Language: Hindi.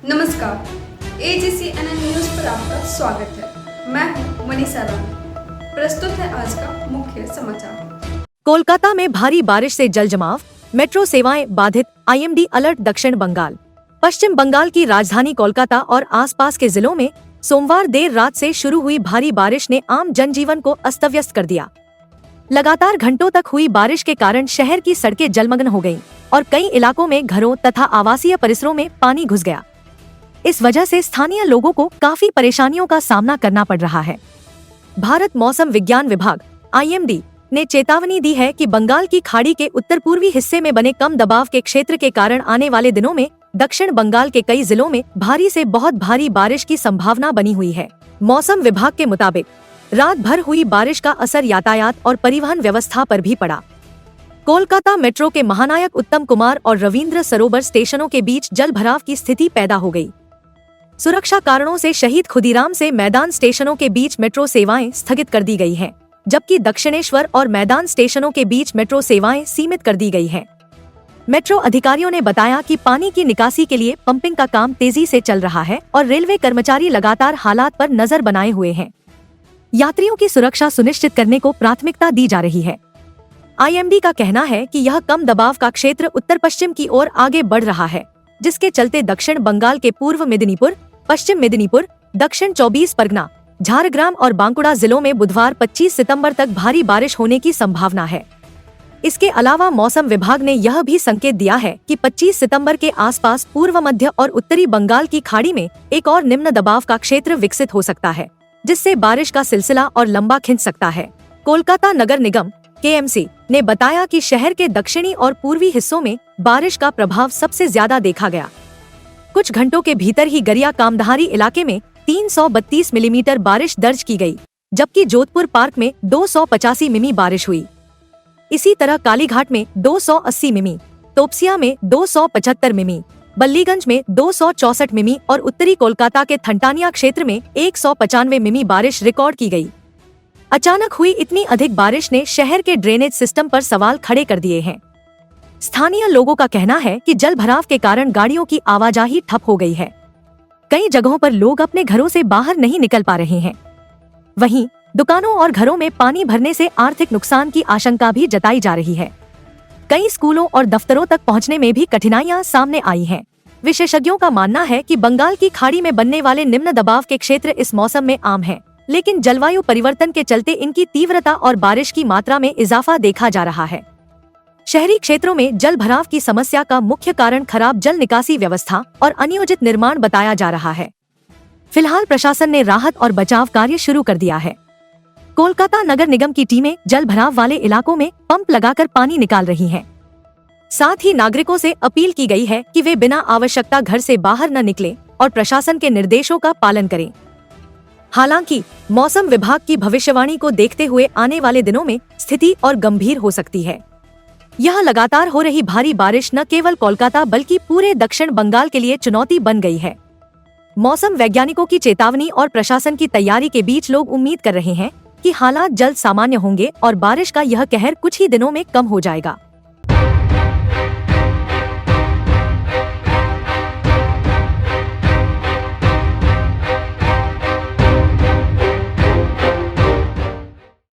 नमस्कार, AGCNN न्यूज पर आपका स्वागत है। मैं हूं मनीषा रानी। प्रस्तुत है आज का मुख्य समाचार। कोलकाता में भारी बारिश से जल जमाव, मेट्रो सेवाएं बाधित, IMD अलर्ट। दक्षिण बंगाल, पश्चिम बंगाल की राजधानी कोलकाता और आसपास के जिलों में सोमवार देर रात से शुरू हुई भारी बारिश ने आम जनजीवन को अस्त व्यस्त कर दिया। लगातार घंटों तक हुई बारिश के कारण शहर की सड़कें जलमग्न हो गईं और कई इलाकों में घरों तथा आवासीय परिसरों में पानी घुस गया। इस वजह से स्थानीय लोगों को काफी परेशानियों का सामना करना पड़ रहा है। भारत मौसम विज्ञान विभाग IMD ने चेतावनी दी है कि बंगाल की खाड़ी के उत्तर पूर्वी हिस्से में बने कम दबाव के क्षेत्र के कारण आने वाले दिनों में दक्षिण बंगाल के कई जिलों में भारी से बहुत भारी बारिश की संभावना बनी हुई है। मौसम विभाग के मुताबिक रात भर हुई बारिश का असर यातायात और परिवहन व्यवस्था पर भी पड़ा। कोलकाता मेट्रो के महानायक उत्तम कुमार और रविंद्र सरोवर स्टेशनों के बीच जल भराव की स्थिति पैदा हो गई। सुरक्षा कारणों से शहीद खुदीराम से मैदान स्टेशनों के बीच मेट्रो सेवाएं स्थगित कर दी गई हैं, जबकि दक्षिणेश्वर और मैदान स्टेशनों के बीच मेट्रो सेवाएं सीमित कर दी गई हैं। मेट्रो अधिकारियों ने बताया कि पानी की निकासी के लिए पंपिंग का काम तेजी से चल रहा है और रेलवे कर्मचारी लगातार हालात पर नजर बनाए हुए हैं। यात्रियों की सुरक्षा सुनिश्चित करने को प्राथमिकता दी जा रही है। IMD का कहना है कि यह कम दबाव का क्षेत्र उत्तर पश्चिम की ओर आगे बढ़ रहा है, जिसके चलते दक्षिण बंगाल के पूर्व मेदिनीपुर, पश्चिम मेदिनीपुर, दक्षिण 24 परगना, झारग्राम और बांकुड़ा जिलों में बुधवार 25 सितंबर तक भारी बारिश होने की संभावना है। इसके अलावा मौसम विभाग ने यह भी संकेत दिया है कि 25 सितंबर के आसपास पूर्व मध्य और उत्तरी बंगाल की खाड़ी में एक और निम्न दबाव का क्षेत्र विकसित हो सकता है, जिससे बारिश का सिलसिला और लंबा खिंच सकता है। कोलकाता नगर निगम KMC ने बताया कि शहर के दक्षिणी और पूर्वी हिस्सों में बारिश का प्रभाव सबसे ज्यादा देखा गया। कुछ घंटों के भीतर ही गरिया कामधारी इलाके में 332 मिलीमीटर बारिश दर्ज की गई, जबकि जोधपुर पार्क में 285 मिमी बारिश हुई। इसी तरह कालीघाट में 280 मिमी, तोपसिया में 275 मिमी, बल्लीगंज में 264 मिमी और उत्तरी कोलकाता के थंटानिया क्षेत्र में 195 मिमी बारिश रिकॉर्ड की गई। अचानक हुई इतनी अधिक बारिश ने शहर के ड्रेनेज सिस्टम पर सवाल खड़े कर दिए हैं। स्थानीय लोगों का कहना है कि जल भराव के कारण गाड़ियों की आवाजाही ठप हो गई है। कई जगहों पर लोग अपने घरों से बाहर नहीं निकल पा रहे हैं। वहीं दुकानों और घरों में पानी भरने से आर्थिक नुकसान की आशंका भी जताई जा रही है। कई स्कूलों और दफ्तरों तक पहुंचने में भी कठिनाइयां सामने आई हैं। विशेषज्ञों का मानना है कि बंगाल की खाड़ी में बनने वाले निम्न दबाव के क्षेत्र इस मौसम में आम हैं, लेकिन जलवायु परिवर्तन के चलते इनकी तीव्रता और बारिश की मात्रा में इजाफा देखा जा रहा है। शहरी क्षेत्रों में जल भराव की समस्या का मुख्य कारण खराब जल निकासी व्यवस्था और अनियोजित निर्माण बताया जा रहा है। फिलहाल प्रशासन ने राहत और बचाव कार्य शुरू कर दिया है। कोलकाता नगर निगम की टीमें जल भराव वाले इलाकों में पंप लगाकर पानी निकाल रही हैं। साथ ही नागरिकों से अपील की गई है कि वे बिना आवश्यकता घर से बाहर न निकलें और प्रशासन के निर्देशों का पालन करें। हालांकि मौसम विभाग की भविष्यवाणी को देखते हुए आने वाले दिनों में स्थिति और गंभीर हो सकती है। यह लगातार हो रही भारी बारिश न केवल कोलकाता बल्कि पूरे दक्षिण बंगाल के लिए चुनौती बन गई है। मौसम वैज्ञानिकों की चेतावनी और प्रशासन की तैयारी के बीच लोग उम्मीद कर रहे हैं कि हालात जल्द सामान्य होंगे और बारिश का यह कहर कुछ ही दिनों में कम हो जाएगा।